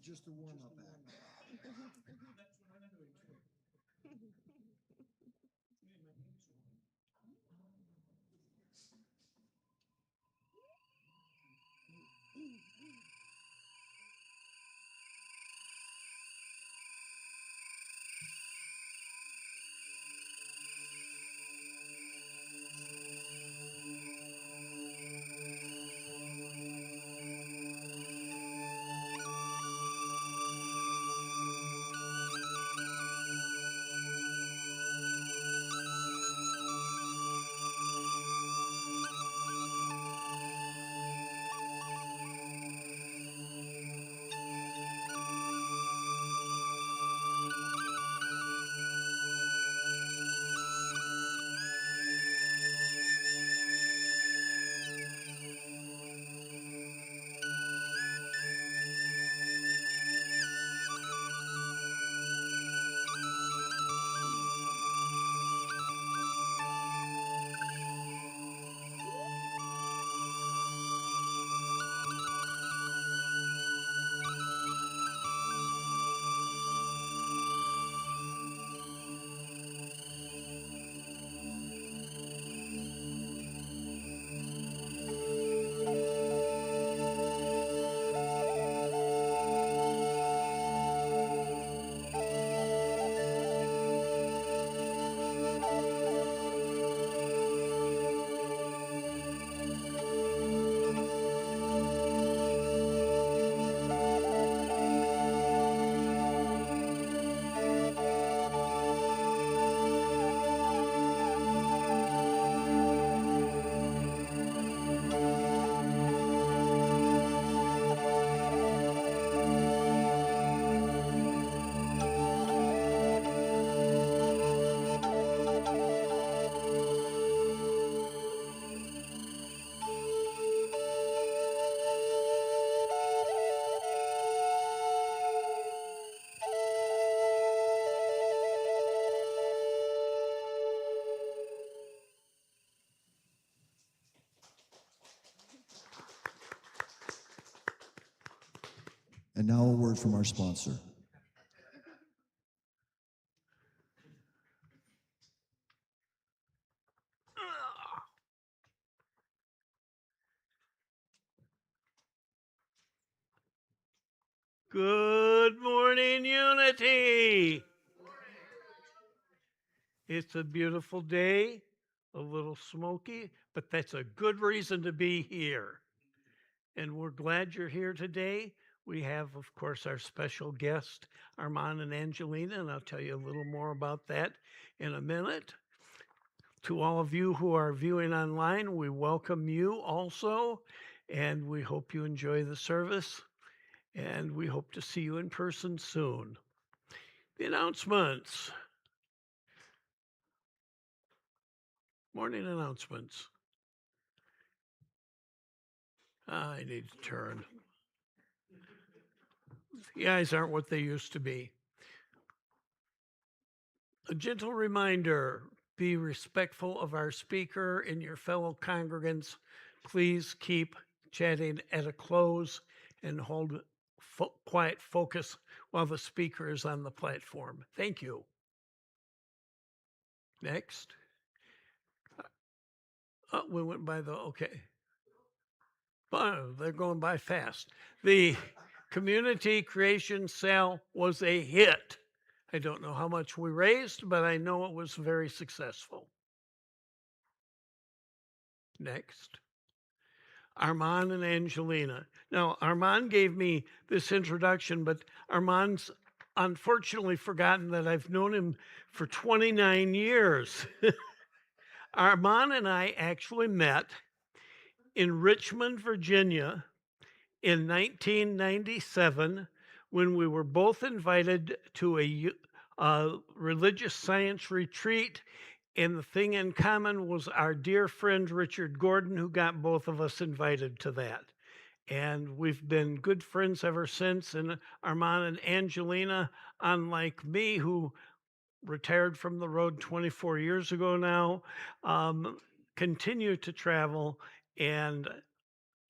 Just a warm-up act. And now a word from our sponsor. Good morning, Unity. It's a beautiful day, a little smoky, but that's a good reason to be here. And we're glad you're here today. We have, of course, our special guest, Armand and Angelina, and I'll tell you a little more about that in a minute. To all of you who are viewing online, we welcome you also, and we hope you enjoy the service, and we hope to see you in person soon. The announcements. Morning announcements. I need to turn. The eyes aren't what they used to be. A gentle reminder, be respectful of our speaker and your fellow congregants. Please keep chatting at a close and hold quiet focus while the speaker is on the platform. Thank you. Next. We went by okay. Oh, they're going by fast. The community creation sale was a hit. I don't know how much we raised, but I know it was very successful. Next. Armand and Angelina. Now, Armand gave me this introduction, but Armand's unfortunately forgotten that I've known him for 29 years. Armand and I actually met in Richmond, Virginia in 1997 when we were both invited to a religious science retreat. And the thing in common was our dear friend Richard Gordon, who got both of us invited to that. And we've been good friends ever since. And Armand and Angelina, unlike me, who retired from the road 24 years ago now, continue to travel. And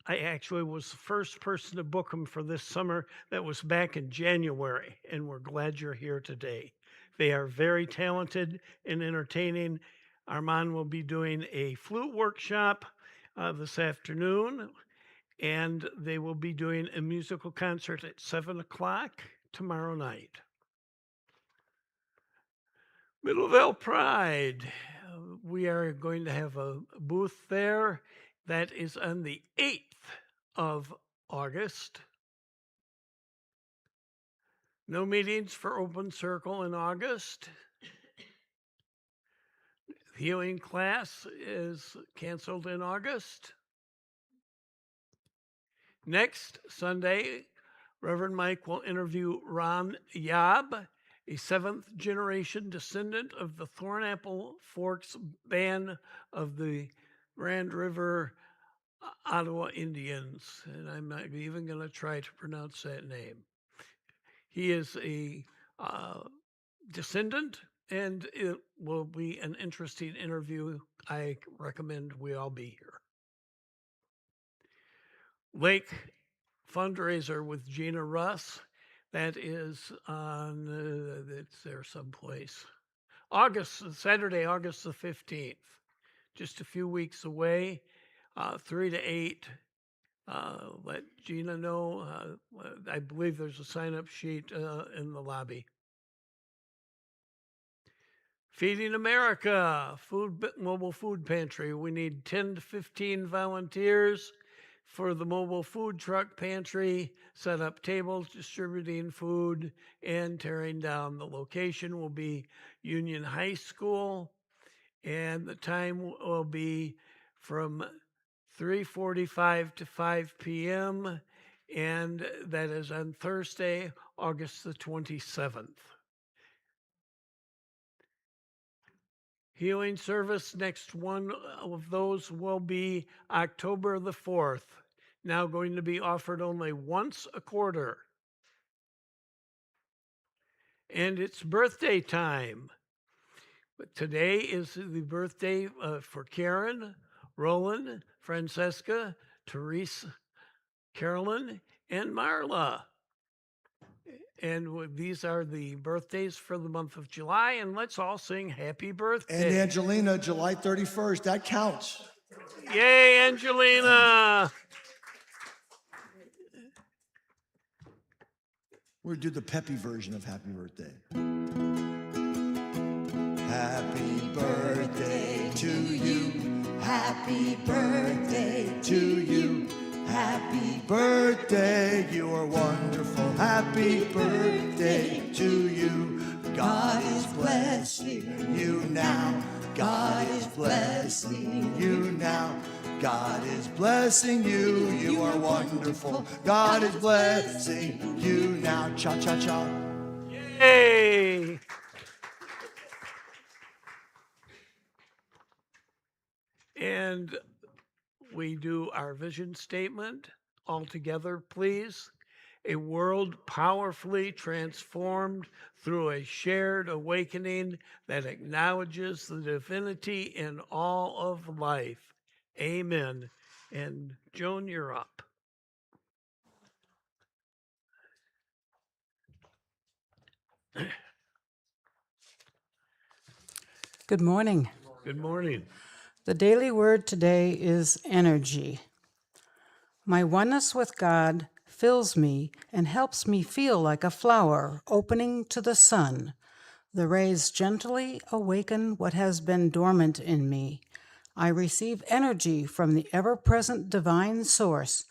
I actually was the first person to book them for this summer. That was back in January, and we're glad you're here today. They are very talented and entertaining. Armand will be doing a flute workshop this afternoon, and they will be doing a musical concert at 7 o'clock tomorrow night. Middleville Pride. We are going to have a booth there. That is on the 8th of August. No meetings for Open Circle in August. Healing class is canceled in August. Next Sunday, Reverend Mike will interview Ron Yob, a 7th generation descendant of the Thornapple Forks band of the Grand River Ottawa Indians. And I'm not even going to try to pronounce that name. He is a descendant, and it will be an interesting interview. I recommend we all be here. Lake fundraiser with Gina Russ. That is on, it's there someplace. Saturday, August the 15th. Just a few weeks away, 3 to 8. Let Gina know. I believe there's a sign-up sheet in the lobby. Feeding America, mobile food pantry. We need 10 to 15 volunteers for the mobile food truck pantry, set up tables, distributing food, and tearing down. The location will be Union High School, and the time will be from 3:45 to 5 p.m., and that is on Thursday, August the 27th. Healing service, next one of those will be October the 4th. Now going to be offered only once a quarter. And it's birthday time. But today is the birthday for Karen, Roland, Francesca, Therese, Carolyn, and Marla. And these are the birthdays for the month of July, and let's all sing happy birthday. And Angelina, July 31st, that counts. Yay, Angelina! We'll do the peppy version of happy birthday. Happy birthday to you. Happy birthday to you. Happy birthday, you are wonderful. Happy birthday to you. God is blessing you now. God is blessing you now. God is blessing you. You are wonderful. God is blessing you now. Cha cha cha. Yay! And we do our vision statement all together, please. A world powerfully transformed through a shared awakening that acknowledges the divinity in all of life. Amen. And Joan, you're up. Good morning. Good morning. The daily word today is energy. My oneness with God fills me and helps me feel like a flower opening to the sun. The rays gently awaken what has been dormant in me. I receive energy from the ever-present divine source,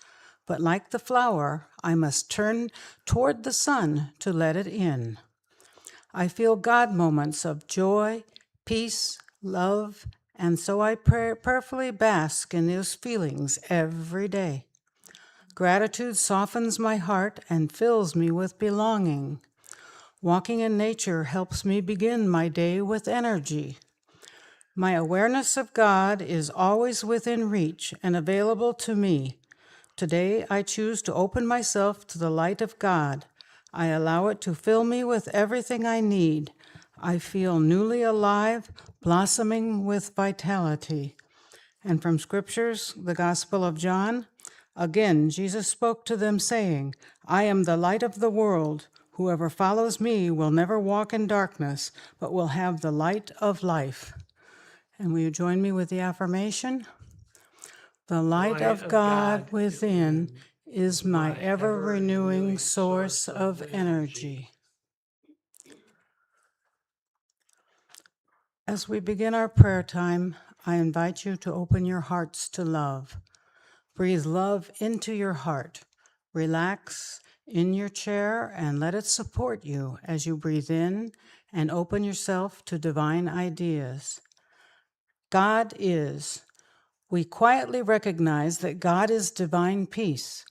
but like the flower, I must turn toward the sun to let it in. I feel God moments of joy, peace, love, and so I prayerfully bask in those feelings every day. Gratitude softens my heart and fills me with belonging. Walking in nature helps me begin my day with energy. My awareness of God is always within reach and available to me. Today, I choose to open myself to the light of God. I allow it to fill me with everything I need. I feel newly alive, blossoming with vitality. And from Scriptures, the Gospel of John, again, Jesus spoke to them, saying, I am the light of the world. Whoever follows me will never walk in darkness, but will have the light of life. And will you join me with the affirmation? The light of God within is my ever-renewing source of energy. As we begin our prayer time, I invite you to open your hearts to love. Breathe love into your heart. Relax in your chair and let it support you as you breathe in and open yourself to divine ideas. God is. We quietly recognize that God is divine peace.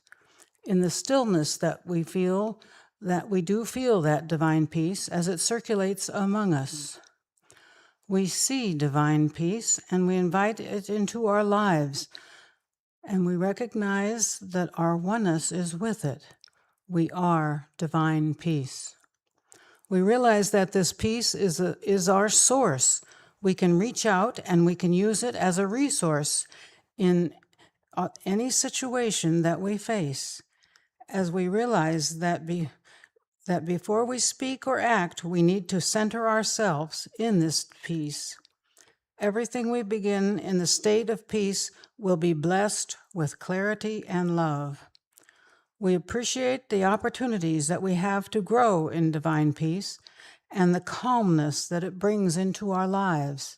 In the stillness that we feel, that we do feel that divine peace as it circulates among us. We see divine peace and we invite it into our lives, and we recognize that our oneness is with it. We are divine peace. We realize that this peace is our source. We can reach out and we can use it as a resource in any situation that we face, as we realize that before we speak or act, we need to center ourselves in this peace. Everything we begin in the state of peace will be blessed with clarity and love. We appreciate the opportunities that we have to grow in divine peace and the calmness that it brings into our lives.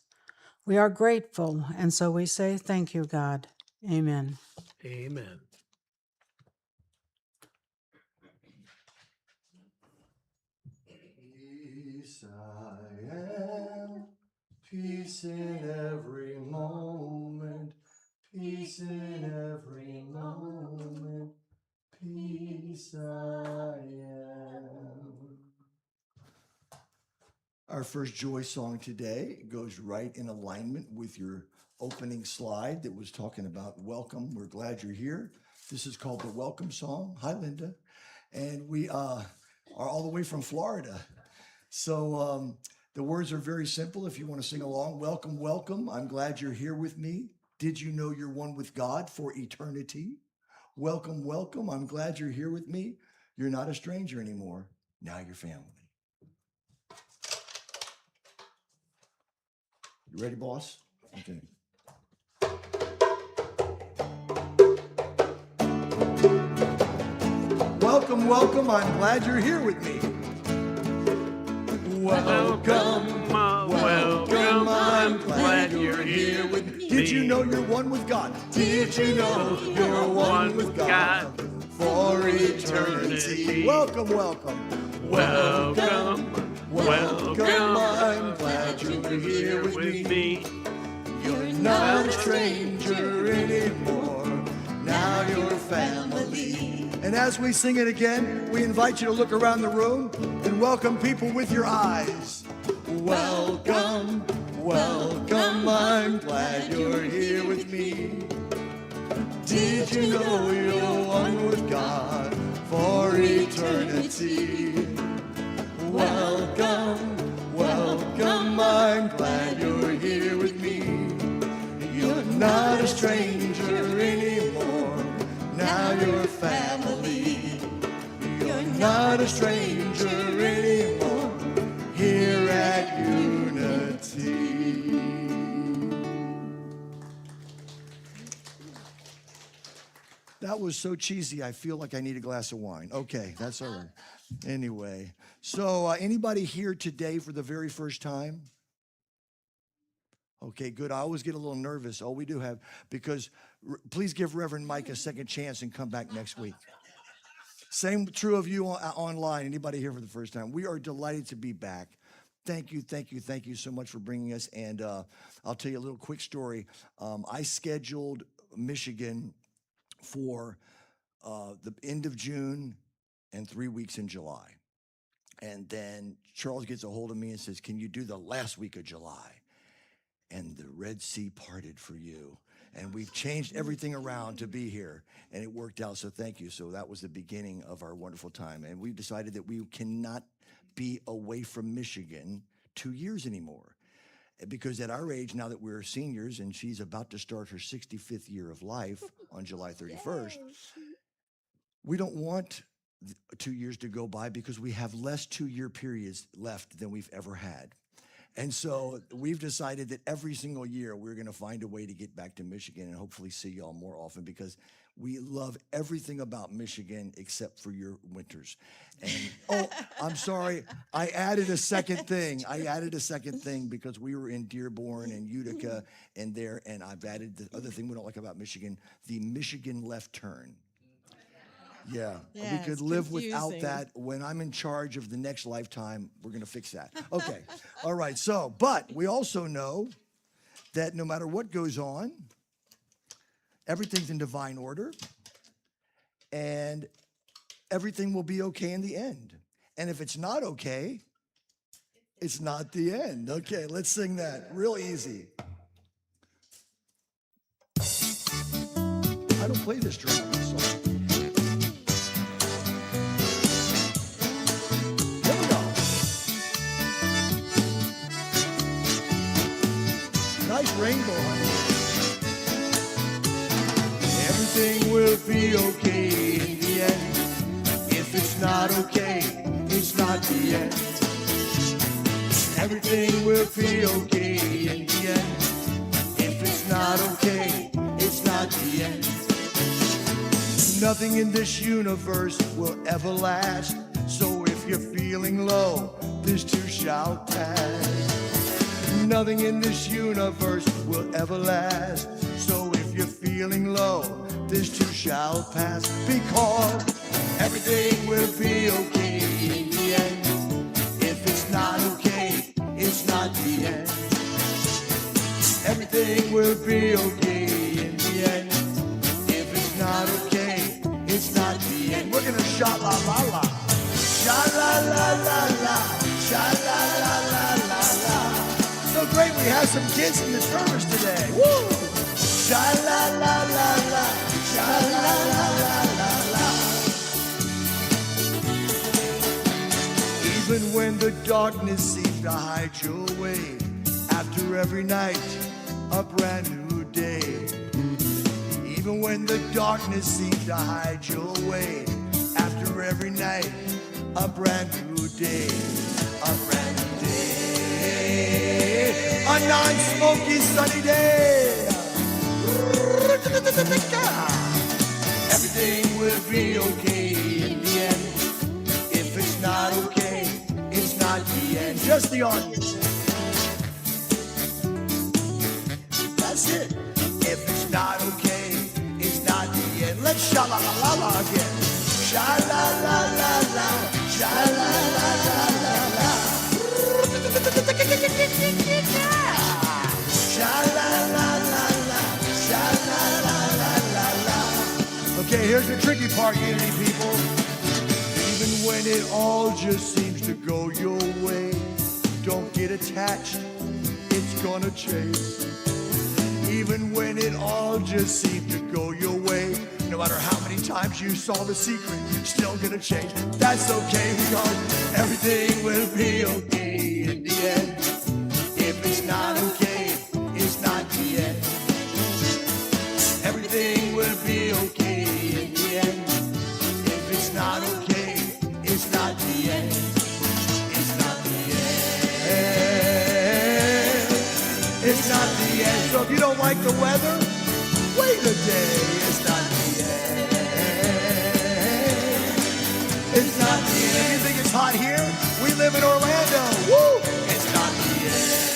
We are grateful, and so we say, thank you, God. Amen. Amen. Peace I am, peace in every moment, peace in every moment, peace I am. Our first joy song today goes right in alignment with your opening slide that was talking about welcome. We're glad you're here. This is called the Welcome Song. Hi, Linda. And we are all the way from Florida. So the words are very simple if you want to sing along. Welcome, welcome. I'm glad you're here with me. Did you know you're one with God for eternity? Welcome, welcome. I'm glad you're here with me. You're not a stranger anymore. Now you're family. You ready, boss? Okay. Welcome, welcome. I'm glad you're here with me. Welcome, welcome. I'm glad you're here with me. Did you know you're one with God? Did you know you're one with God for eternity? Welcome, welcome. Welcome, welcome. I'm glad you're here with me. You're not a stranger anymore. Now you're family. And as we sing it again, we invite you to look around the room and welcome people with your eyes. Welcome, welcome. I'm glad you're here with me. Did you know you're one with God for eternity? Welcome, welcome. I'm glad you're here with me. You're not a stranger anymore. Now you're family. You're not a stranger anymore. Here at Unity. That was so cheesy, I feel like I need a glass of wine. Okay, that's all right. Anyway, so anybody here today for the very first time? Okay, good. I always get a little nervous. Oh, we do have, because please give Reverend Mike a second chance and come back next week. Same true of you online. Anybody here for the first time? We are delighted to be back. Thank you so much for bringing us. And I'll tell you a little quick story. I scheduled Michigan for the end of June and 3 weeks in July. And then Charles gets a hold of me and says, can you do the last week of July? And the Red Sea parted for you. And we've changed everything around to be here. And it worked out, so thank you. So that was the beginning of our wonderful time. And we've decided that we cannot be away from Michigan 2 years anymore. Because at our age, now that we're seniors, and she's about to start her 65th year of life on July 31st, we don't want 2 years to go by because we have less 2-year periods left than we've ever had. And so we've decided that every single year we're going to find a way to get back to Michigan and hopefully see y'all more often because we love everything about Michigan except for your winters. And oh, I'm sorry, I added a second thing because we were in Dearborn and Utica and there, and I've added the other thing we don't like about Michigan, the Michigan left turn. Yeah, we could live without that. When I'm in charge of the next lifetime, we're going to fix that. Okay, all right, so, but we also know that no matter what goes on, everything's in divine order, and everything will be okay in the end. And if it's not okay, it's not the end. Okay, let's sing that real easy. I don't play this drum on this song. Nice rainbow, honey. Everything will be okay in the end. If it's not okay, it's not the end. Everything will be okay in the end. If it's not okay, it's not the end. Nothing in this universe will ever last. So if you're feeling low, this too shall pass. Nothing in this universe will ever last. So if you're feeling low, this too shall pass. Because everything will be okay in the end. If it's not okay, it's not the end. Everything will be okay in the end. If it's not okay, it's not the end. We're gonna sha-la-la-la. Sha-la-la-la-la. Sha-la-la-la-la-la. So great, we have some kids in the service today. Woo! Sha-la-la-la-la, sha-la-la-la-la-la. Even when the darkness seems to hide your way, after every night, a brand new day. Even when the darkness seems to hide your way, after every night, a brand new day. A brand new day. A non-smoky sunny day. Everything will be okay in the end. If it's not okay, it's not the end. Just the audience. That's it. If it's not okay, it's not the end. Let's sha-la-la-la-la again. Sha-la-la-la-la, sha-la-la-la-la-la. Sha-la-la-la-la, sha-la-la-la-la-la. Okay, here's the tricky part, Unity people. Even when it all just seems to go your way, don't get attached, it's gonna change. Even when it all just seemed to go your way, no matter how many times you saw The Secret, still gonna change. That's okay, because everything will be okay in the end. If it's not okay, it's not the end. Everything will be okay in the end. If it's not okay, it's not the end. It's not the end. It's not the end. So if you don't like the weather, wait a day. It's not the end. It's not the end. If you think it's hot here, we live in Orlando. Woo! It's not the end.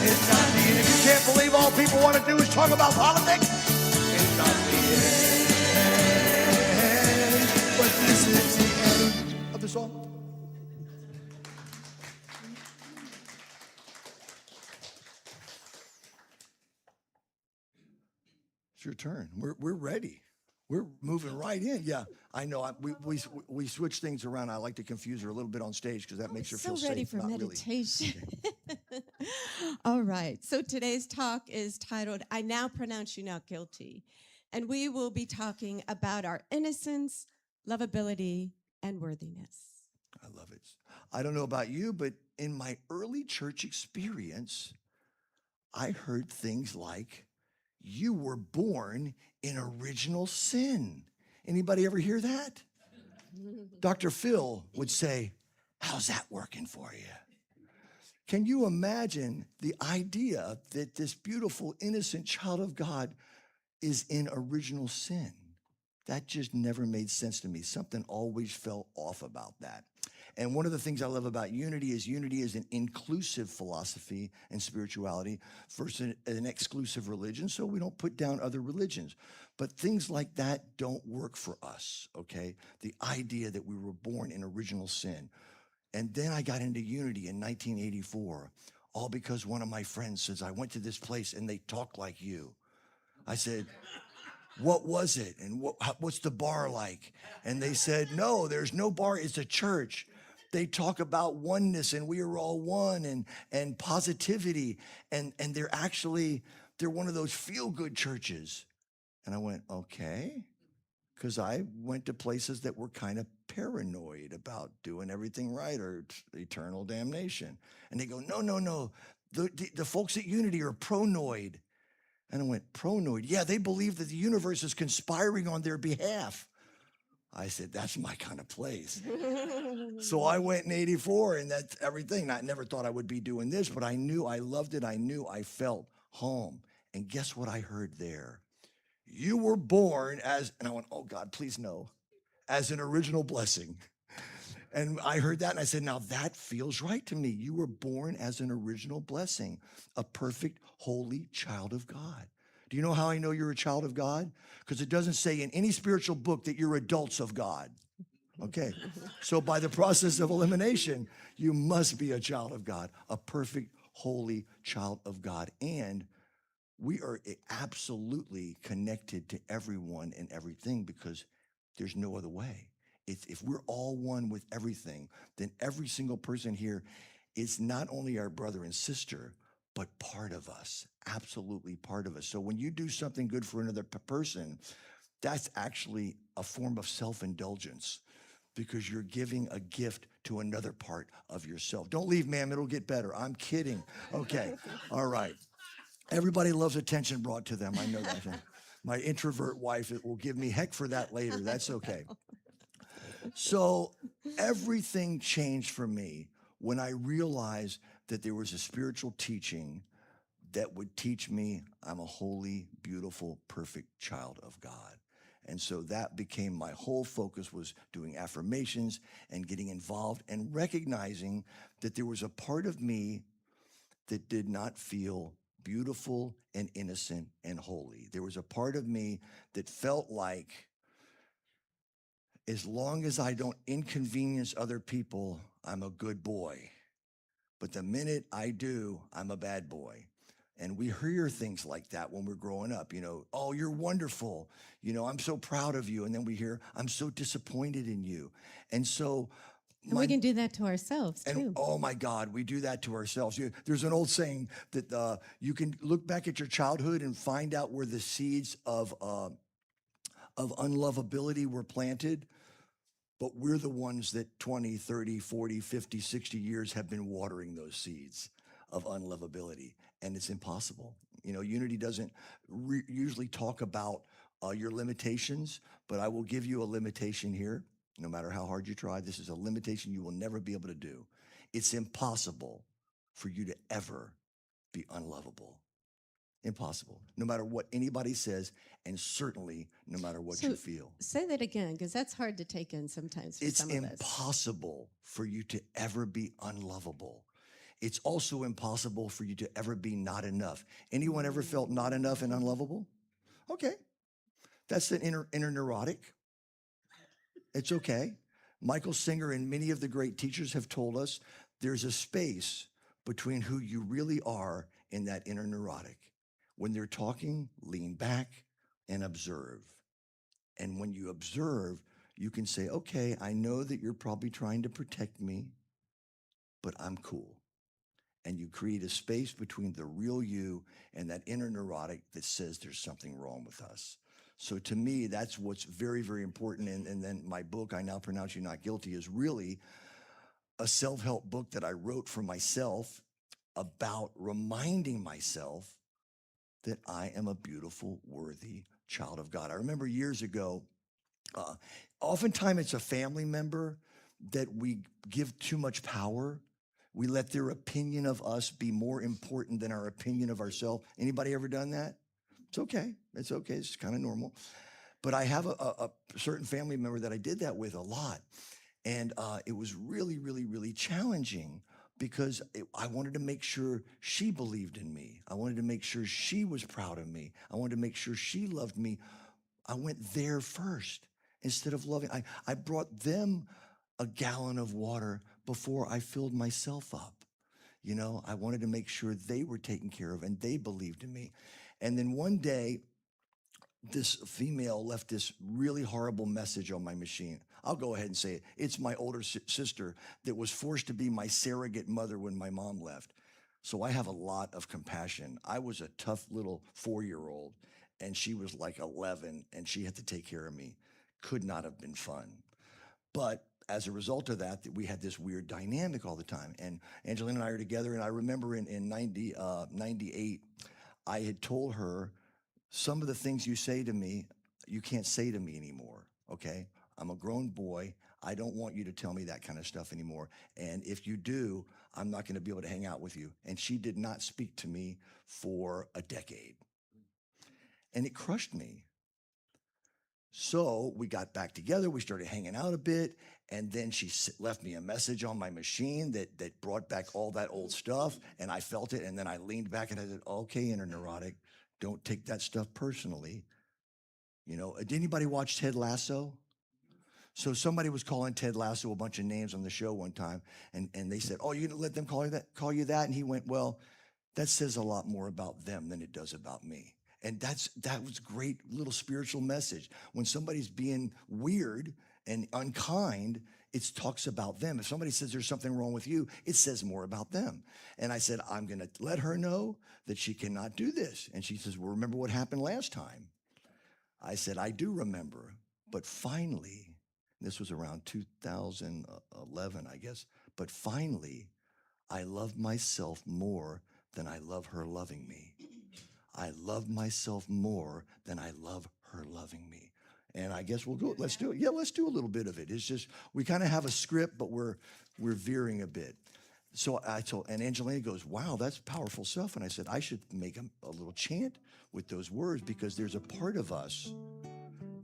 It's not the end. If you can't believe all people want to do is talk about politics, it's not the end. this song? It's your turn. We're ready. We're moving right in. Yeah, I know. We switch things around. I like to confuse her a little bit on stage because that makes her feel So ready safe. for Not really. meditation. All right. So today's talk is titled, I Now Pronounce You Not Guilty. And we will be talking about our innocence, lovability, and worthiness. I love it. I don't know about you, but in my early church experience, I heard things like, you were born in original sin. Anybody ever hear that? Dr. Phil would say, how's that working for you? Can you imagine the idea that this beautiful, innocent child of God is in original sin? That just never made sense to me. Something always felt off about that. And one of the things I love about unity is an inclusive philosophy and spirituality versus an exclusive religion. So we don't put down other religions. But things like that don't work for us, okay? The idea that we were born in original sin. And then I got into unity in 1984, all because one of my friends says, I went to this place and they talk like you. I said, what was it? And what's the bar like? And they said, no, there's no bar. It's a church. They talk about oneness and we are all one and positivity. And they're one of those feel-good churches. And I went, okay. Because I went to places that were kind of paranoid about doing everything right or eternal damnation. And they go, no. The folks at Unity are pronoid. And I went, pronoid? Yeah, they believe that the universe is conspiring on their behalf. I said, that's my kind of place. So I went in 84 and that's everything. I never thought I would be doing this, but I knew I loved it. I knew I felt home. And guess what I heard there? You were born as, and I went, oh God, please no, as an original blessing. And I heard that and I said, now that feels right to me. You were born as an original blessing, a perfect, holy child of God. Do you know how I know you're a child of God? Because it doesn't say in any spiritual book that you're adults of God. Okay, so by the process of elimination, you must be a child of God, a perfect, holy child of God. And we are absolutely connected to everyone and everything because there's no other way. If we're all one with everything, then every single person here is not only our brother and sister, but part of us, absolutely part of us. So when you do something good for another person, that's actually a form of self-indulgence because you're giving a gift to another part of yourself. Don't leave, ma'am, it'll get better. I'm kidding. Okay, all right. Everybody loves attention brought to them. I know that. My introvert wife will give me heck for that later. That's okay. So everything changed for me when I realized that there was a spiritual teaching that would teach me I'm a holy, beautiful, perfect child of God. And so that became my whole focus, was doing affirmations and getting involved and recognizing that there was a part of me that did not feel beautiful and innocent and holy. There was a part of me that felt like as long as I don't inconvenience other people, I'm a good boy. But the minute I do, I'm a bad boy. And we hear things like that when we're growing up, oh, you're wonderful. I'm so proud of you. And then we hear, I'm so disappointed in you. And so and we can do that to ourselves too. And oh my God, we do that to ourselves. There's an old saying that you can look back at your childhood and find out where the seeds of unlovability were planted. But we're the ones that 20, 30, 40, 50, 60 years have been watering those seeds of unlovability. And it's impossible. Unity doesn't usually talk about your limitations, but I will give you a limitation here. No matter how hard you try, this is a limitation you will never be able to do. It's impossible for you to ever be unlovable. Impossible, no matter what anybody says, and certainly no matter what you feel. Say that again, because that's hard to take in sometimes for some of us. It's impossible for you to ever be unlovable. It's also impossible for you to ever be not enough. Anyone ever felt not enough and unlovable? Okay, that's an inner neurotic. It's okay. Michael Singer and many of the great teachers have told us there's a space between who you really are and that inner neurotic. When they're talking, lean back and observe. And when you observe, you can say, okay, I know that you're probably trying to protect me, but I'm cool. And you create a space between the real you and that inner neurotic that says there's something wrong with us. So to me, that's what's very, very important. And then my book, I Now Pronounce You Not Guilty, is really a self-help book that I wrote for myself about reminding myself that I am a beautiful, worthy child of God. I remember years ago, oftentimes it's a family member that we give too much power. We let their opinion of us be more important than our opinion of ourselves. Anybody ever done that? It's okay. It's okay. It's kind of normal. But I have a certain family member that I did that with a lot. And it was really, really, really challenging because I wanted to make sure she believed in me. I wanted to make sure she was proud of me. I wanted to make sure she loved me. I went there first instead of loving. I brought them a gallon of water before I filled myself up. You know, I wanted to make sure they were taken care of and they believed in me. And then one day, this female left this really horrible message on my machine. I'll go ahead and say it. It's my older sister that was forced to be my surrogate mother when my mom left. So I have a lot of compassion. I was a tough little 4-year-old, and she was like 11, and she had to take care of me. Could not have been fun. But as a result of that, we had this weird dynamic all the time. And Angelina and I are together, and I remember in 98, I had told her, some of the things you say to me, you can't say to me anymore, okay? I'm a grown boy. I don't want you to tell me that kind of stuff anymore. And if you do, I'm not gonna be able to hang out with you. And she did not speak to me for a decade. And it crushed me. So we got back together, we started hanging out a bit, and then she left me a message on my machine that brought back all that old stuff, and I felt it, and then I leaned back and I said, okay, inner neurotic, don't take that stuff personally. You know, did anybody watch Ted Lasso? So somebody was calling Ted Lasso a bunch of names on the show one time, and they said, oh, you're gonna let them call you that? And he went, well, that says a lot more about them than it does about me. And that was a great little spiritual message. When somebody's being weird and unkind, it talks about them. If somebody says there's something wrong with you, it says more about them. And I said, I'm gonna let her know that she cannot do this. And she says, well, remember what happened last time? I said, I do remember, but finally, this was around 2011, I guess, but finally, I love myself more than I love her loving me. I love myself more than I love her loving me. And I guess we'll go, let's do it. Yeah, let's do a little bit of it. It's just, we kind of have a script, but we're veering a bit. So I told, and Angelina goes, wow, that's powerful stuff. And I said, I should make a little chant with those words because there's a part of us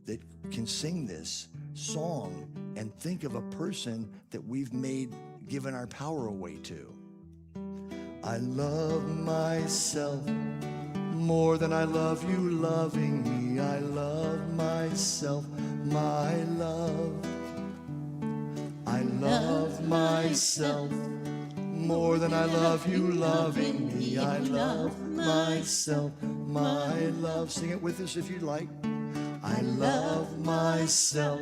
that can sing this song and think of a person that we've given our power away to. I love myself more than I love you loving me. I love myself, my love. I love myself more than I love you loving me. I love myself, my love. Sing it with us if you'd like. I love myself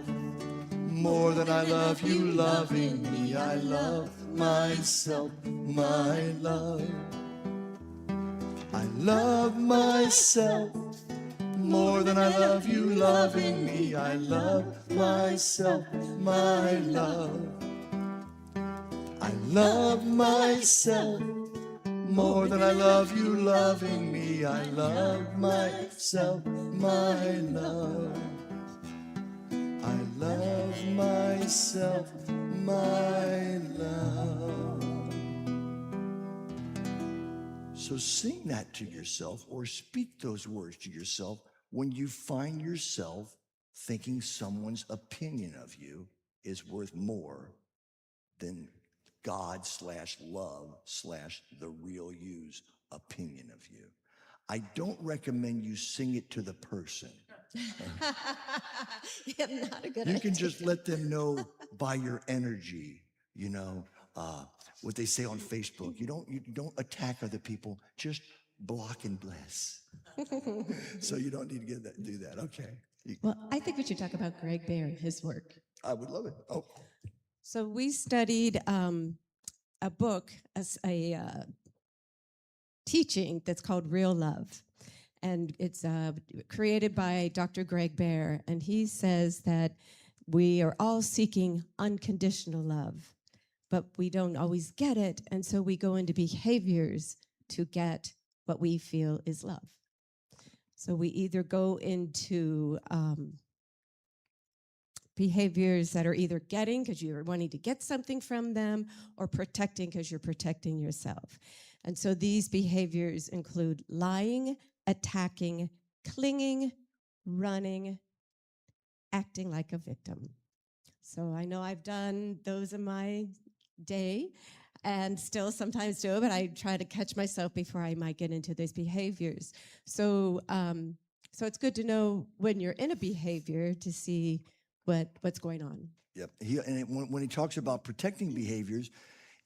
more than I love you loving me. I love myself, my love. I love myself more than I love you loving me. I love myself, my love. I love myself more than I love you loving me. I love myself, my love. I love myself, my love. So sing that to yourself or speak those words to yourself when you find yourself thinking someone's opinion of you is worth more than God/love/ the real you's opinion of you. I don't recommend you sing it to the person. Yeah, not a good You idea. can just let them know by your energy, you know, what they say on Facebook. You don't attack other people, just block and bless. So you don't need to do that. Okay. Well, I think we should talk about Greg Bear and his work. I would love it. Oh, So we studied a book, a teaching that's called Real Love. And it's created by Dr. Greg Bear. And he says that we are all seeking unconditional love, but we don't always get it. And so we go into behaviors to get what we feel is love. So we either go into behaviors that are either getting because you're wanting to get something from them or protecting because you're protecting yourself. And so these behaviors include lying, attacking, clinging, running, acting like a victim. So I know I've done those in my day and still sometimes do, but I try to catch myself before I might get into those behaviors. So so it's good to know when you're in a behavior to see what's going on. yep. When he talks about protecting behaviors,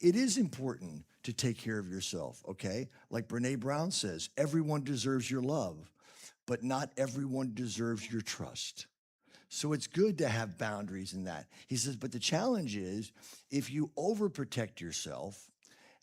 it is important to take care of yourself, okay? Like Brene Brown says, everyone deserves your love, but not everyone deserves your trust. So it's good to have boundaries in that. He says, but the challenge is if you overprotect yourself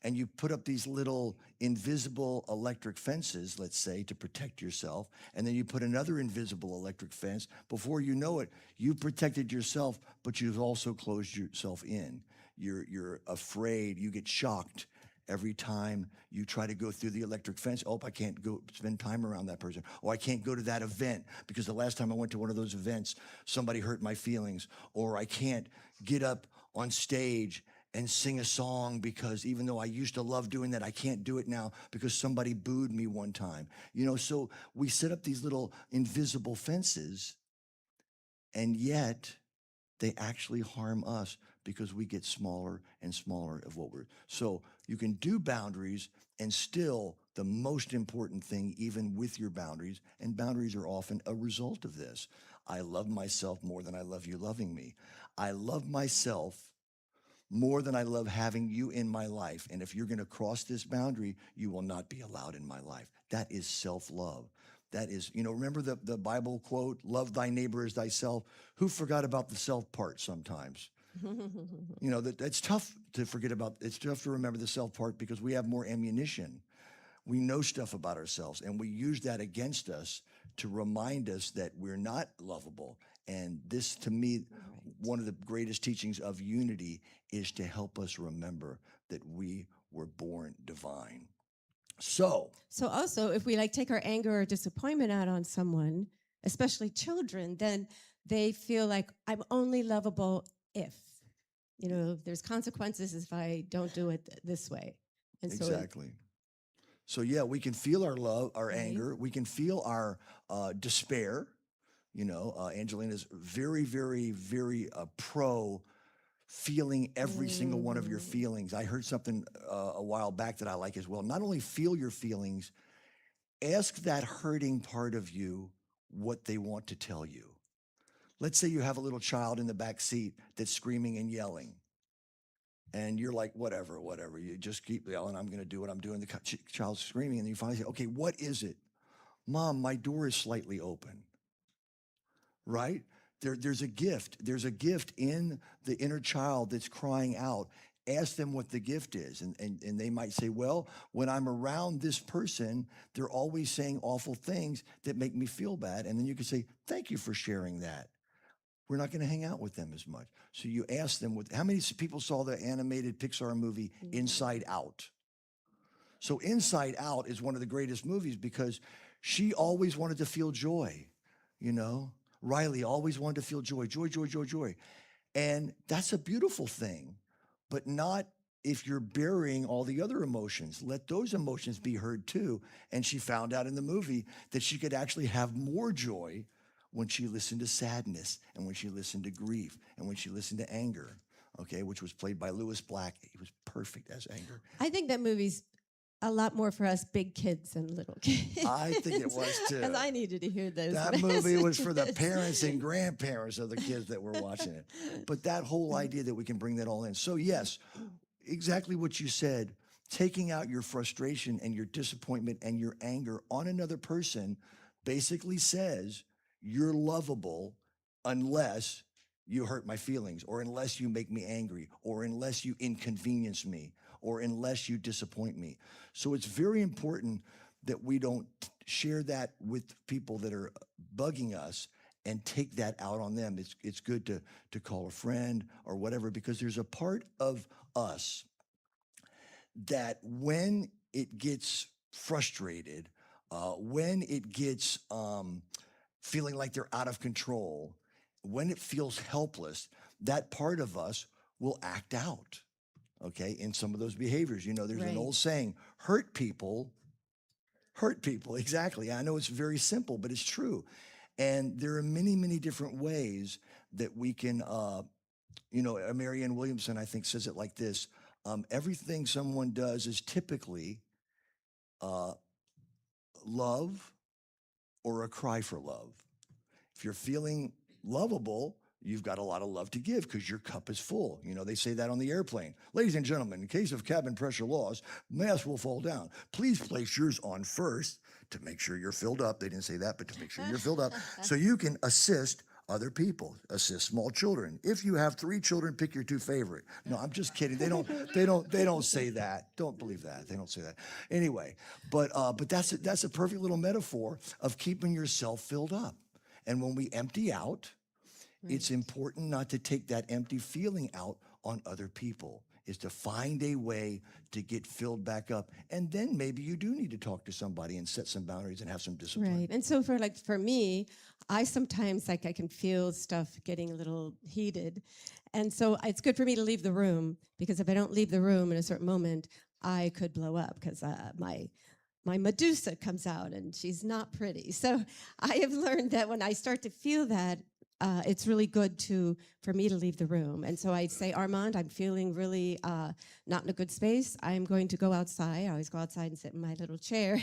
and you put up these little invisible electric fences, let's say, to protect yourself, and then you put another invisible electric fence, before you know it, you've protected yourself, but you've also closed yourself in. You're afraid, you get shocked every time you try to go through the electric fence. Oh, I can't go spend time around that person. Or I can't go to that event because the last time I went to one of those events, somebody hurt my feelings. Or I can't get up on stage and sing a song because even though I used to love doing that, I can't do it now because somebody booed me one time. You know, so we set up these little invisible fences, and yet they actually harm us because we get smaller and smaller of what we're. So you can do boundaries and still the most important thing, even with your boundaries, and boundaries are often a result of this. I love myself more than I love you loving me. I love myself more than I love having you in my life. And if you're going to cross this boundary, you will not be allowed in my life. That is self-love. That is, you know, remember the Bible quote, love thy neighbor as thyself? Who forgot about the self part sometimes? You know, that's tough to forget about. It's tough to remember the self part because we have more ammunition. We know stuff about ourselves, and we use that against us to remind us that we're not lovable. And this, to me, one of the greatest teachings of unity is to help us remember that we were born divine. So also, if we like take our anger or disappointment out on someone, especially children, then they feel like I'm only lovable if, you know, there's consequences if I don't do it this way. And exactly. So yeah, we can feel our love, our Right. anger. We can feel our despair. You know, Angelina's very, very, very pro feeling every single one of your feelings. I heard something a while back that I like as well. Not only feel your feelings, ask that hurting part of you what they want to tell you. Let's say you have a little child in the back seat that's screaming and yelling. And you're like, whatever. You just keep yelling, I'm going to do what I'm doing. The child's screaming, and you finally say, okay, what is it? Mom, my door is slightly open. Right? There's a gift. There's a gift in the inner child that's crying out. Ask them what the gift is. And they might say, well, when I'm around this person, they're always saying awful things that make me feel bad. And then you can say, thank you for sharing that. We're not going to hang out with them as much. So you ask them, how many people saw the animated Pixar movie Inside Out? So Inside Out is one of the greatest movies because she always wanted to feel joy, you know? Riley always wanted to feel joy, joy, joy, joy, joy. And that's a beautiful thing, but not if you're burying all the other emotions. Let those emotions be heard too. And she found out in the movie that she could actually have more joy when she listened to sadness and when she listened to grief and when she listened to anger, okay, which was played by Lewis Black. He was perfect as anger. I think that movie's a lot more for us big kids than little kids. I think it was too. Because I needed to hear those That movie was for the messages. parents and grandparents of the kids that were watching it. But that whole idea that we can bring that all in. So yes, exactly what you said, taking out your frustration and your disappointment and your anger on another person basically says you're lovable unless you hurt my feelings, or unless you make me angry, or unless you inconvenience me, or unless you disappoint me. So it's very important that we don't share that with people that are bugging us and take that out on them. It's good to call a friend or whatever, because there's a part of us that when it gets frustrated, when it gets feeling like they're out of control, when it feels helpless, that part of us will act out, okay, in some of those behaviors. You know, there's an Right. old saying, hurt people, exactly. I know it's very simple, but it's true. And there are many, many different ways that we can, you know, Marianne Williamson, I think, says it like this. Everything someone does is typically love or a cry for love. If you're feeling lovable, you've got a lot of love to give because your cup is full. You know, they say that on the airplane. Ladies and gentlemen, in case of cabin pressure loss, mask will fall down. Please place yours on first to make sure you're filled up. They didn't say that, but to make sure you're filled up so you can assist other people, assist small children. If you have 3 children, pick your 2 favorite. No, I'm just kidding. They don't say that. Don't believe that. They don't say that. Anyway, but that's a perfect little metaphor of keeping yourself filled up. And when we empty out, it's important not to take that empty feeling out on other people, is to find a way to get filled back up. And then maybe you do need to talk to somebody and set some boundaries and have some discipline. Right. And so for me, I sometimes I can feel stuff getting a little heated. And so it's good for me to leave the room, because if I don't leave the room in a certain moment, I could blow up, because my Medusa comes out and she's not pretty. So I have learned that when I start to feel that, it's really good for me to leave the room. And so I say, Armand, I'm feeling really not in a good space. I'm going to go outside. I always go outside and sit in my little chair,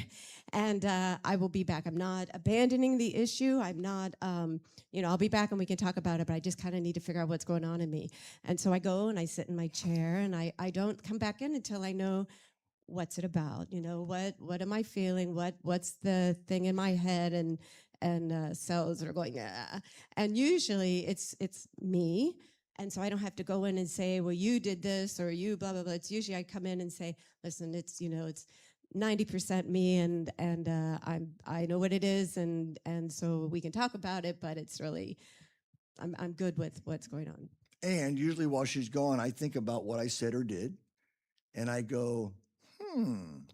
and I will be back. I'm not abandoning the issue. I'm not, I'll be back and we can talk about it, but I just kind of need to figure out what's going on in me. And so I go and I sit in my chair, and I don't come back in until I know what's it about. You know, what am I feeling? What's the thing in my head? And cells that are going, and usually it's me, and so I don't have to go in and say, well, you did this or you blah blah blah. It's usually I come in and say, listen, it's 90% me, and I know what it is, and so we can talk about it, but it's really I'm good with what's going on. And usually while she's gone, I think about what I said or did, and I go,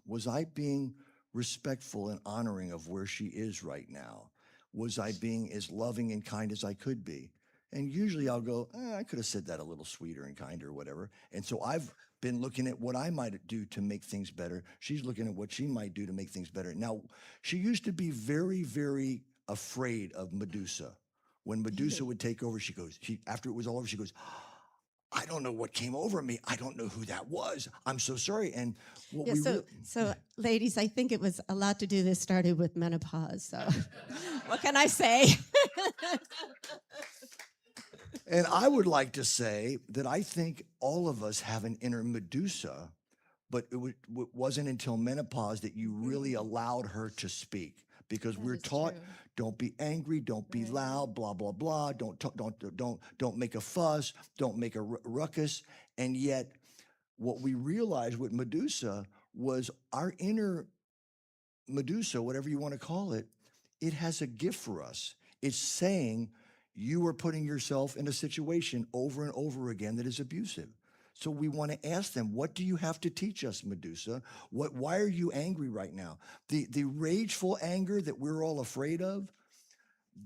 was I being respectful and honoring of where she is right now? Was I being as loving and kind as I could be? And usually I'll go, I could have said that a little sweeter and kinder or whatever. And so I've been looking at what I might do to make things better. She's looking at what she might do to make things better. Now, she used to be very, very afraid of Medusa. When Medusa would take over, after it was all over, she goes, I don't know what came over me. I don't know who that was. I'm so sorry. And what so ladies, I think it was a lot to do. This started with menopause. So what can I say? And I would like to say that I think all of us have an inner Medusa, but it wasn't until menopause that you really allowed her to speak. Because we're taught, true. Don't be angry, don't be loud, blah blah blah. Don't make a fuss, don't make a ruckus. And yet, what we realized with Medusa was our inner Medusa, whatever you want to call it, it has a gift for us. It's saying you are putting yourself in a situation over and over again that is abusive. So we want to ask them, what do you have to teach us, Medusa? Why are you angry right now? The rageful anger that we're all afraid of,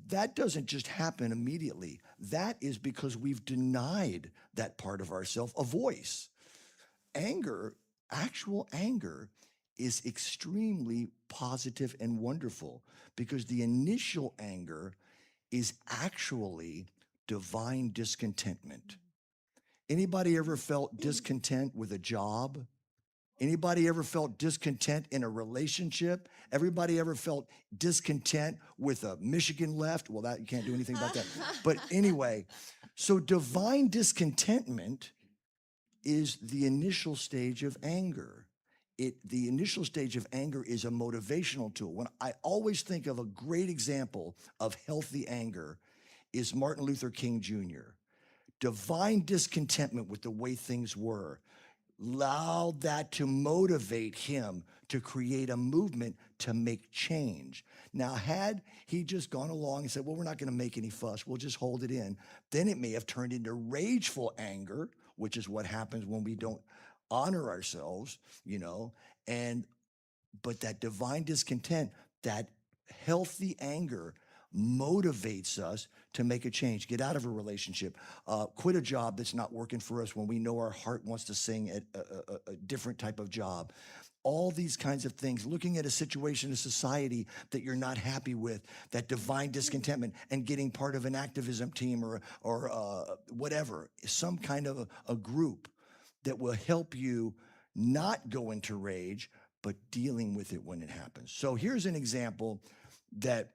that doesn't just happen immediately. That is because we've denied that part of ourselves a voice. Anger, actual anger, is extremely positive and wonderful, because the initial anger is actually divine discontentment. Anybody ever felt discontent with a job, Anybody ever felt discontent in a relationship? Everybody ever felt discontent with a Michigan left? Well, that you can't do anything about that. But anyway, so divine discontentment is the initial stage of anger. The initial stage of anger is a motivational tool. When I always think of a great example of healthy anger is Martin Luther King Jr. Divine discontentment with the way things were allowed that to motivate him to create a movement to make change. Now, had he just gone along and said, well, we're not going to make any fuss, we'll just hold it in, then it may have turned into rageful anger, which is what happens when we don't honor ourselves, but that divine discontent, that healthy anger motivates us to make a change, get out of a relationship, quit a job that's not working for us when we know our heart wants to sing at a different type of job. All these kinds of things, looking at a situation in society that you're not happy with, that divine discontentment, and getting part of an activism team or whatever, some kind of a group that will help you not go into rage, but dealing with it when it happens. So here's an example that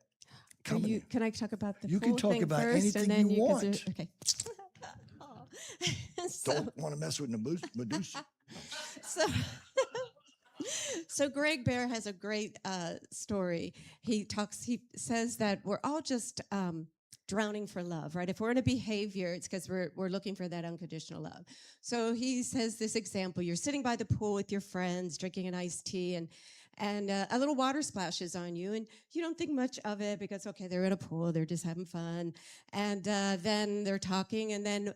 Can I talk about the You pool can talk thing about first, anything and then you 'cause want. Okay. so, don't want to mess with Medusa. so, so Greg Bear has a great story. He says that we're all just drowning for love, right? If we're in a behavior, it's because we're looking for that unconditional love. So he says this example: you're sitting by the pool with your friends, drinking an iced tea, and a little water splashes on you, and you don't think much of it because, okay, they're in a pool, they're just having fun, and then they're talking, and then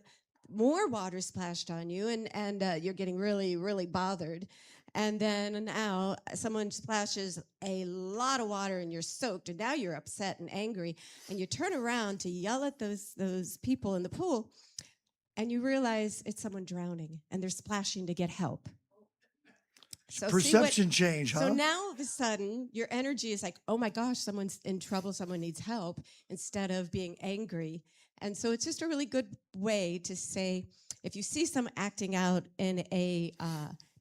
more water splashed on you, and you're getting really, really bothered. And then now someone splashes a lot of water and you're soaked, and now you're upset and angry, and you turn around to yell at those people in the pool, and you realize it's someone drowning and they're splashing to get help. So Perception change, huh? So now all of a sudden your energy is like, oh my gosh, someone's in trouble, someone needs help, instead of being angry. And so it's just a really good way to say, if you see someone acting out in a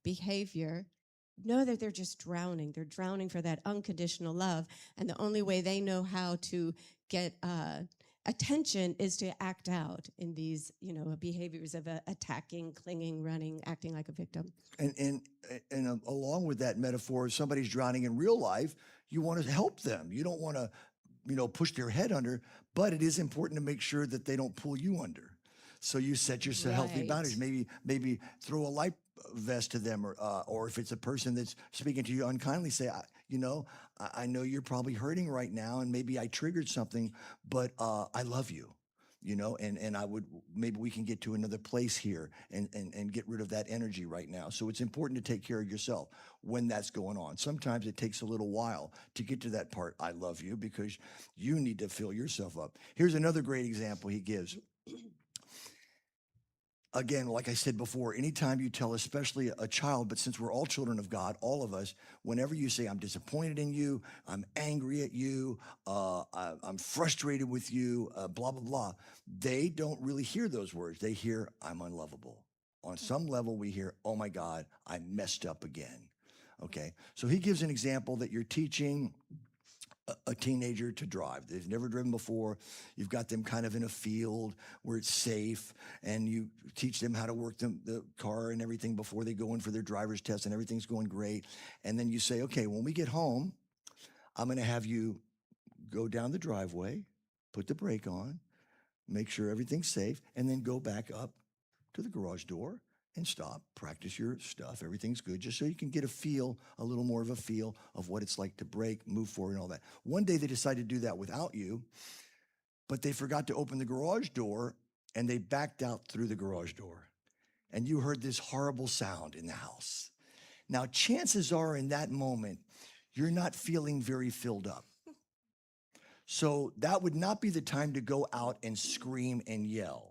behavior, know that they're just drowning. They're drowning for that unconditional love. And the only way they know how to get attention is to act out in these, behaviors of attacking, clinging, running, acting like a victim. And along with that metaphor, if somebody's drowning in real life, you want to help them. You don't want to, push their head under, but it is important to make sure that they don't pull you under. So you set yourself healthy Right. boundaries. Maybe throw a life vest to them, or if it's a person that's speaking to you unkindly, say, I know you're probably hurting right now, and maybe I triggered something, but I love you. And maybe we can get to another place here and get rid of that energy right now. So it's important to take care of yourself when that's going on. Sometimes it takes a little while to get to that part, I love you, because you need to fill yourself up. Here's another great example he gives. Again, like I said before, anytime you tell, especially a child, but since we're all children of God, all of us, whenever you say, I'm disappointed in you, I'm angry at you, I'm frustrated with you, blah, blah, blah, they don't really hear those words. They hear, I'm unlovable. On some level, we hear, oh my God, I messed up again. Okay, so he gives an example that you're teaching a teenager to drive. They've never driven before. You've got them kind of in a field where it's safe, and you teach them how to work the car and everything before they go in for their driver's test, and everything's going great. And then you say, okay, when we get home, I'm going to have you go down the driveway, put the brake on, make sure everything's safe, and then go back up to the garage door and stop, practice your stuff, everything's good, just so you can get a little more of a feel of what it's like to brake, move forward, and all that. One day they decided to do that without you, but they forgot to open the garage door, and they backed out through the garage door. And you heard this horrible sound in the house. Now, chances are in that moment, you're not feeling very filled up. So that would not be the time to go out and scream and yell.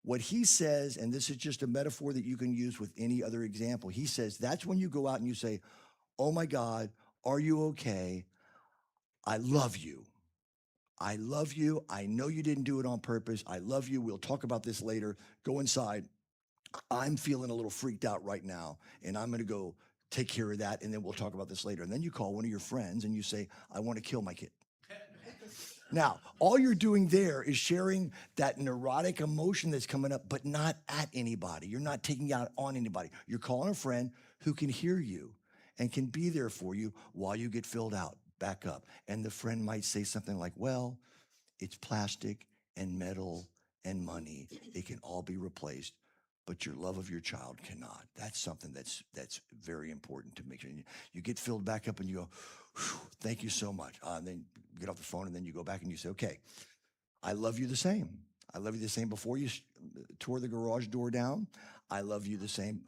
What he says, and this is just a metaphor that you can use with any other example, he says that's when you go out and you say, oh my God, are you okay? I love you. I love you. I know you didn't do it on purpose. I love you. We'll talk about this later. Go inside. I'm feeling a little freaked out right now, and I'm going to go take care of that, and then we'll talk about this later. And then you call one of your friends and you say, I want to kill my kid. Now, all you're doing there is sharing that neurotic emotion that's coming up, but not at anybody. You're not taking it out on anybody. You're calling a friend who can hear you and can be there for you while you get filled out, back up. And the friend might say something like, well, it's plastic and metal and money. It can all be replaced, but your love of your child cannot. That's something that's very important to make sure. You get filled back up and you go, thank you so much. And then you get off the phone and then you go back and you say, okay, I love you the same. I love you the same before you tore the garage door down. I love you the same.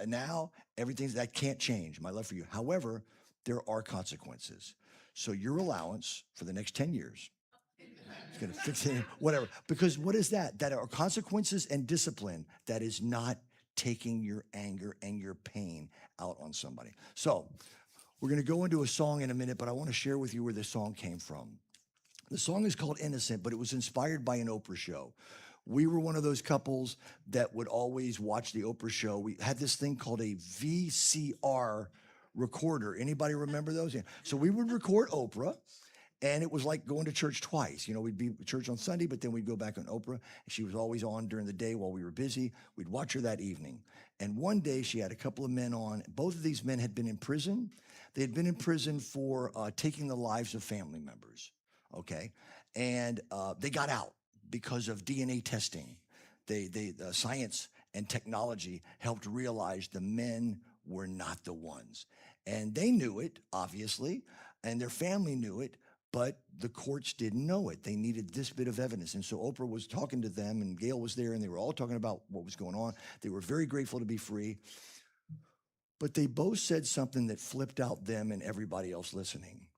Now, that can't change, my love for you. However, there are consequences. So your allowance for the next 10 years, it's going to fix it, whatever. Because what is that? That are consequences and discipline that is not taking your anger and your pain out on somebody. So we're going to go into a song in a minute, but I want to share with you where this song came from. The song is called Innocent, but it was inspired by an Oprah show. We were one of those couples that would always watch the Oprah show. We had this thing called a VCR recorder. Anybody remember those? Yeah. So we would record Oprah, and it was like going to church twice. You know, we'd be at church on Sunday, but then we'd go back on Oprah. She was always on during the day while we were busy. We'd watch her that evening. And one day she had a couple of men on. Both of these men had been in prison. They had been in prison for taking the lives of family members, okay? And they got out because of DNA testing. The science and technology helped realize the men were not the ones. And they knew it, obviously, and their family knew it, but the courts didn't know it. They needed this bit of evidence. And so Oprah was talking to them, and Gail was there, and they were all talking about what was going on. They were very grateful to be free. But they both said something that flipped out them and everybody else listening.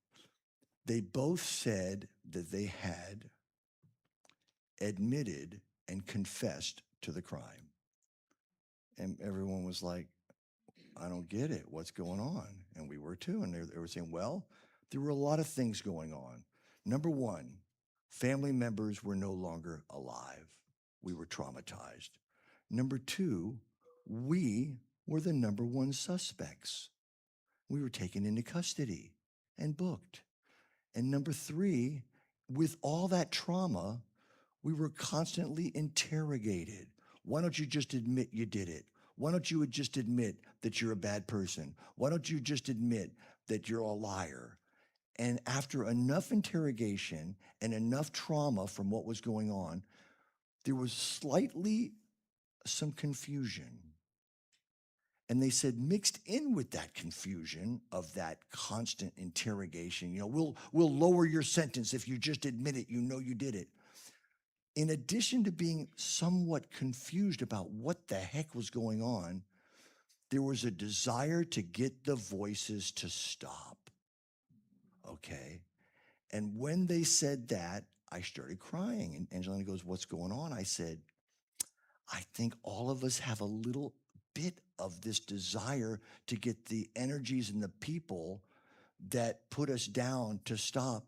They both said that they had admitted and confessed to the crime. And everyone was like, I don't get it. What's going on? And we were too. And they were saying, well, there were a lot of things going on. Number one, family members were no longer alive. We were traumatized. Number two, we were the number one suspects. We were taken into custody and booked. And number three, with all that trauma, we were constantly interrogated. Why don't you just admit you did it? Why don't you just admit that you're a bad person? Why don't you just admit that you're a liar? And after enough interrogation and enough trauma from what was going on, there was slightly some confusion. And they said, mixed in with that confusion of that constant interrogation, you know, we'll lower your sentence if you just admit it, you know you did it. In addition to being somewhat confused about what the heck was going on, there was a desire to get the voices to stop. Okay. And when they said that, I started crying. And Angelina goes, what's going on? I said, I think all of us have a little bit of this desire to get the energies and the people that put us down to stop.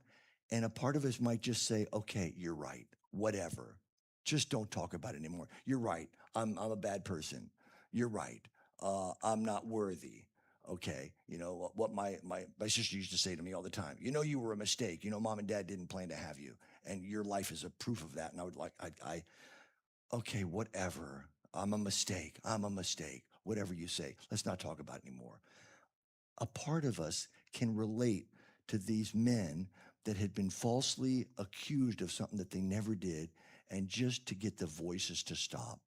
And a part of us might just say, okay, you're right, whatever. Just don't talk about it anymore. You're right, I'm a bad person. You're right, I'm not worthy. Okay, you know, what my sister used to say to me all the time, you know, you were a mistake. You know, mom and dad didn't plan to have you, and your life is a proof of that. And I would okay, whatever. I'm a mistake. Whatever you say. Let's not talk about it anymore. A part of us can relate to these men that had been falsely accused of something that they never did, and just to get the voices to stop,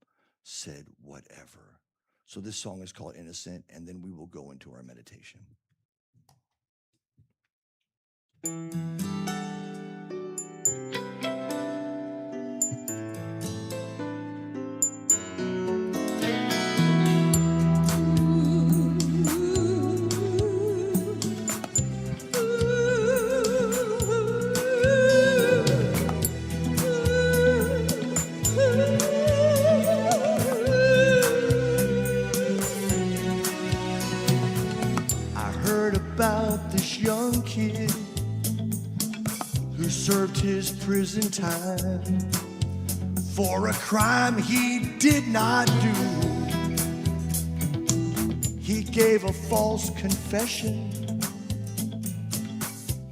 said whatever. So this song is called Innocent, and then we will go into our meditation. About this young kid who served his prison time for a crime he did not do. He gave a false confession,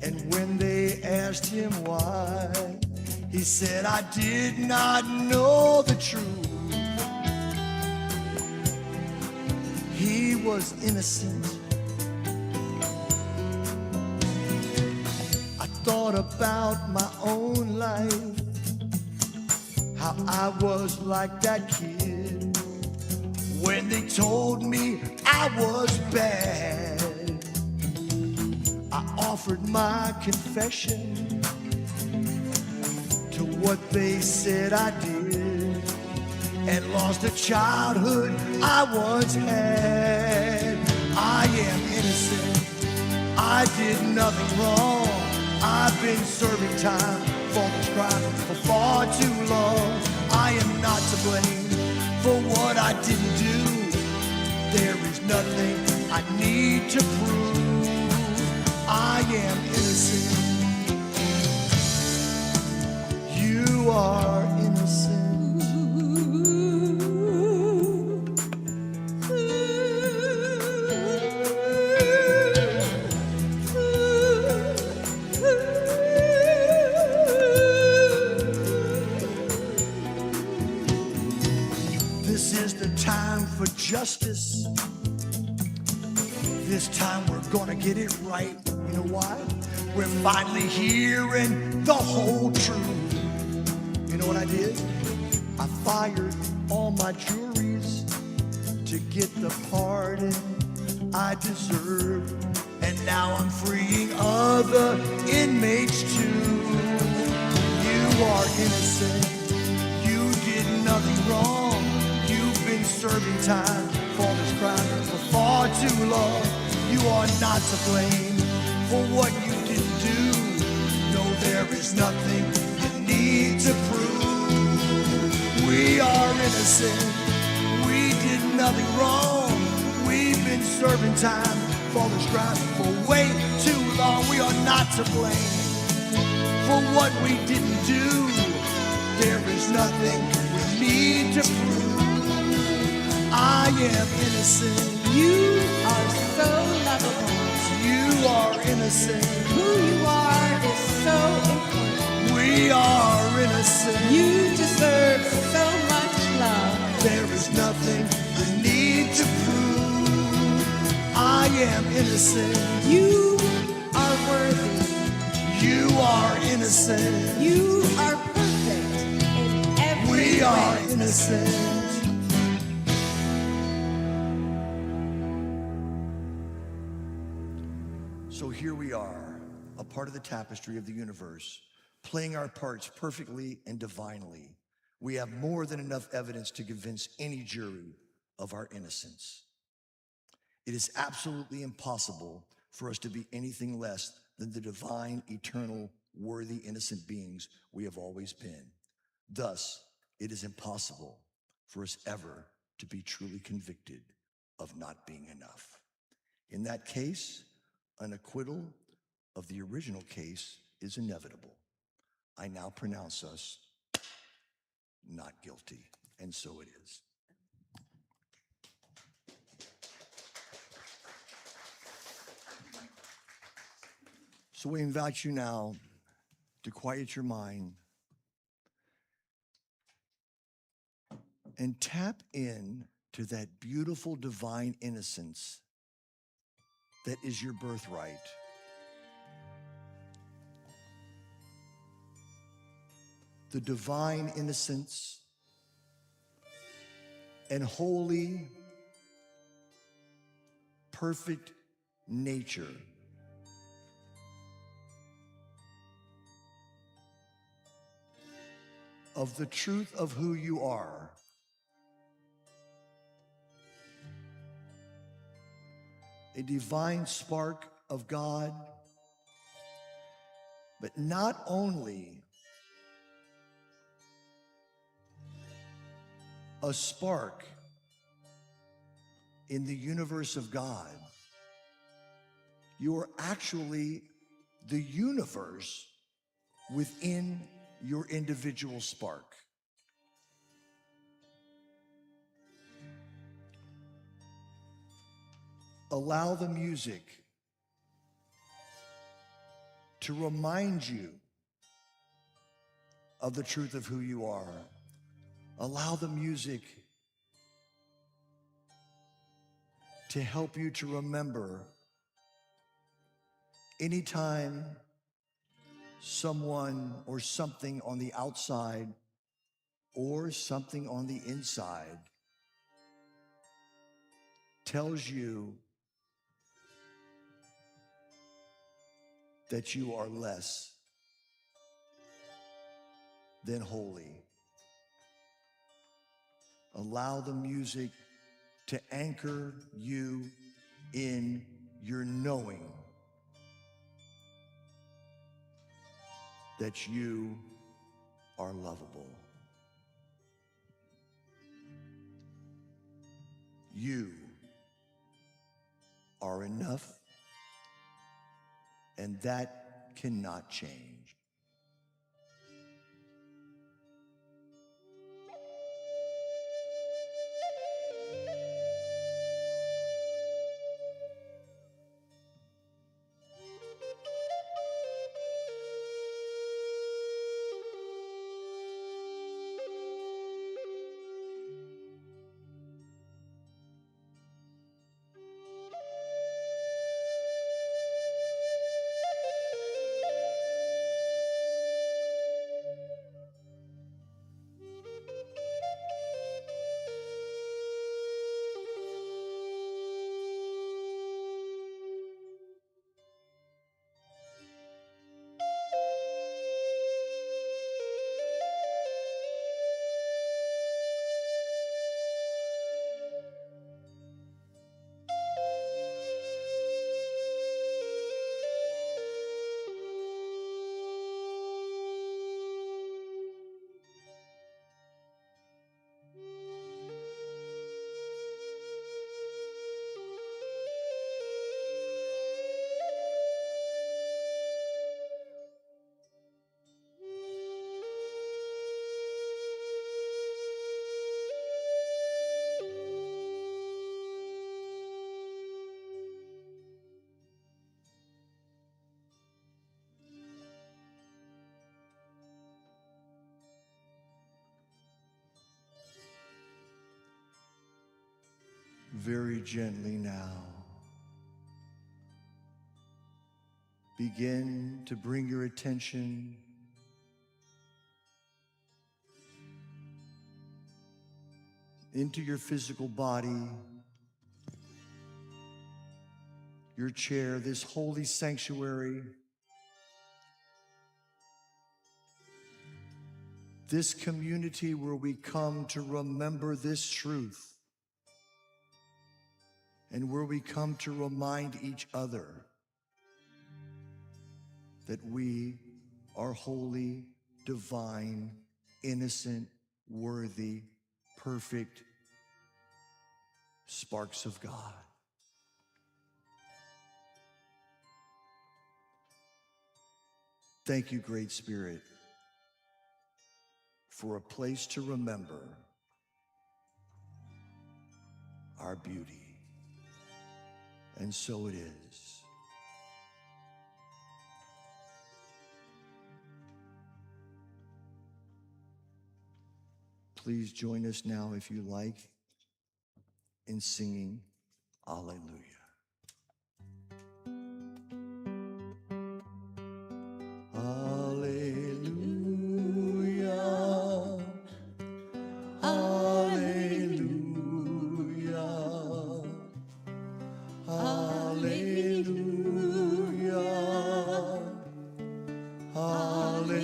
and when they asked him why, he said, I did not know the truth. He was innocent. I thought about my own life, how I was like that kid when they told me I was bad. I offered my confession to what they said I did, and lost a childhood I once had. I am innocent. I did nothing wrong. I've been serving time for this crime for far too long. I am not to blame for what I didn't do. There is nothing I need to prove. I am innocent. You are innocent. This is the time for justice. This time we're gonna get it right. You know why? We're finally hearing the whole truth. You know what I did? I fired all my juries to get the pardon I deserve. And now I'm freeing other inmates too. You are innocent. You did nothing wrong. You've been serving time for this crime for far too long. You are not to blame for what you didn't do. No, there is nothing you need to prove. We are innocent. We did nothing wrong. We've been serving time for this crime for way too long. We are not to blame for what we didn't do. There is nothing we need to prove. I am innocent. You are so lovable. You are innocent. Who you are is so important. We are innocent. You deserve so much love. There is nothing we need to prove. I am innocent. You are worthy. You are innocent. You are perfect in every way. We are innocent. So here we are, a part of the tapestry of the universe, playing our parts perfectly and divinely. We have more than enough evidence to convince any jury of our innocence. It is absolutely impossible for us to be anything less than the divine, eternal, worthy, innocent beings we have always been. Thus, it is impossible for us ever to be truly convicted of not being enough. In that case, an acquittal of the original case is inevitable. I now pronounce us not guilty, and so it is. So we invite you now to quiet your mind and tap in to that beautiful divine innocence that is your birthright. The divine innocence and holy, perfect nature of the truth of who you are. A divine spark of God, but not only a spark in the universe of God, you are actually the universe within your individual spark. Allow the music to remind you of the truth of who you are. Allow the music to help you to remember anytime someone or something on the outside or something on the inside tells you that you are less than holy. Allow the music to anchor you in your knowing that you are lovable. You are enough, and that cannot change. Very gently now, begin to bring your attention into your physical body, your chair, this holy sanctuary, this community where we come to remember this truth, and where we come to remind each other that we are holy, divine, innocent, worthy, perfect sparks of God. Thank you, Great Spirit, for a place to remember our beauty. And so it is. Please join us now, if you like, in singing Alleluia. Alleluia. Alleluia. Alleluia. Alleluia.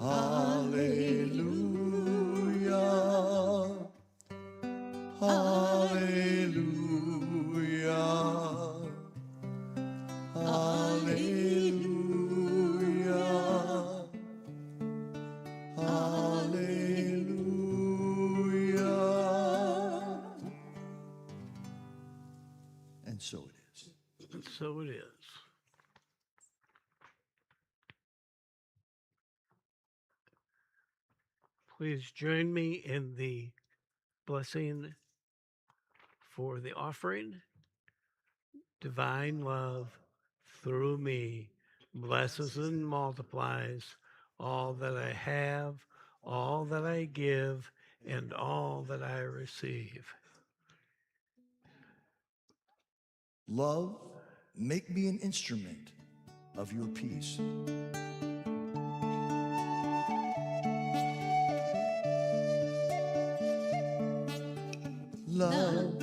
Alleluia. Alleluia. Alleluia. Alleluia. And so it is. And so it is. Please join me in the blessing for the offering. Divine love through me blesses and multiplies all that I have, all that I give, and all that I receive. Love, make me an instrument of your peace. Love,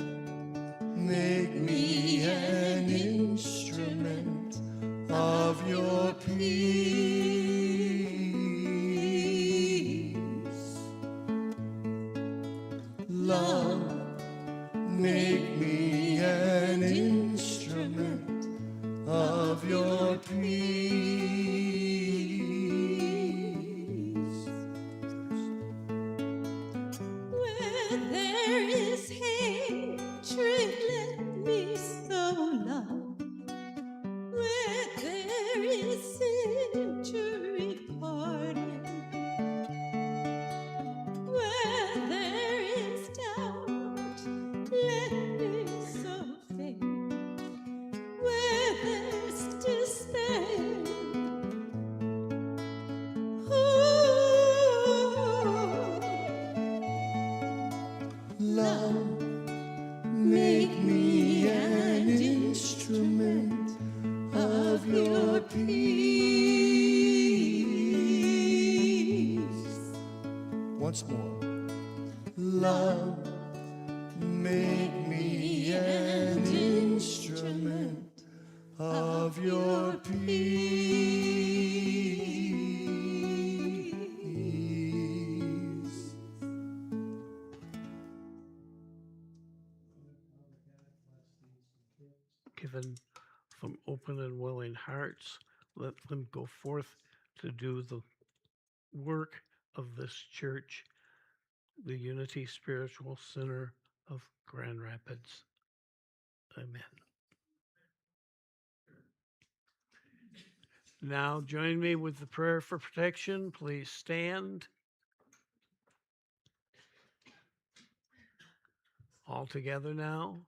make me an instrument of your peace. Love, make me an instrument of your peace. Where there is hatred, let me sow love. Where there is injury, pardon. Where there is doubt, let me sow faith. Where there's despair, Love, make me an instrument of your peace. Once more. Love, make me an instrument of your peace. Given from open and willing hearts, let them go forth to do the work of this church, the Unity Spiritual Center of Grand Rapids. Amen. Now join me with the prayer for protection. Please stand. All together now.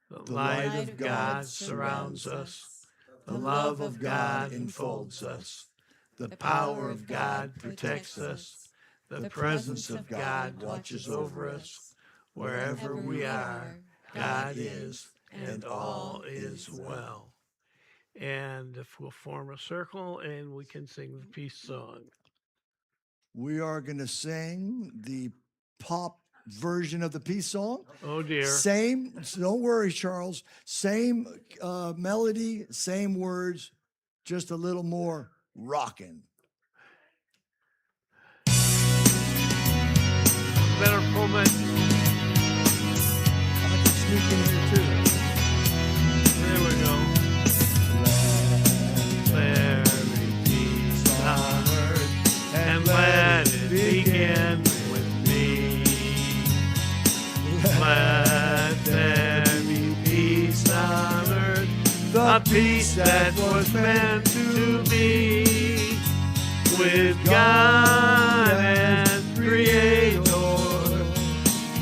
The light of God surrounds us. The love of God enfolds us. The power of God protects us. The presence of God watches over us. Wherever we are, God is, and all is well. And if we'll form a circle and we can sing the peace song. We are going to sing the pop version of the peace song. Oh dear. Same, don't worry, Charles. Same melody, same words, just a little more rocking. Better pull it. I can sneak in here too. There we go. Let there be peace on earth, and let it begin with me. Let there be peace on earth, the peace that was meant to be. With God and Creator,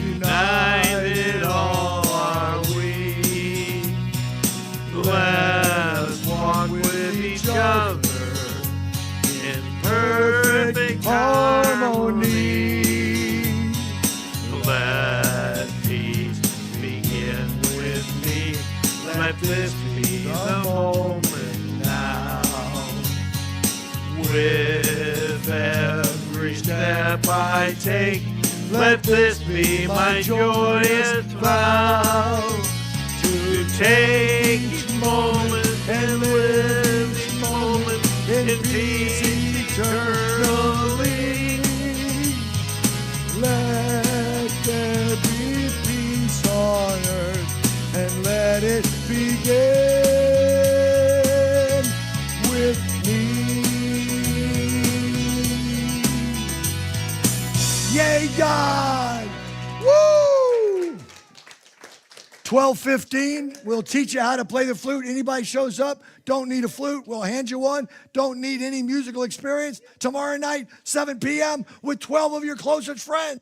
united all are we. Let us walk with each other in perfect harmony. Let peace begin with me. Let this be the moment now. With every step I take, let this be my joyous vow. To take each moment and live each moment in peace eternally. Let there be peace on earth, and let it begin with me. Yay, God! Woo! 12:15, we'll teach you how to play the flute. Anybody shows up, don't need a flute, we'll hand you one. Don't need any musical experience. Tomorrow night, 7 p.m. with 12 of your closest friends.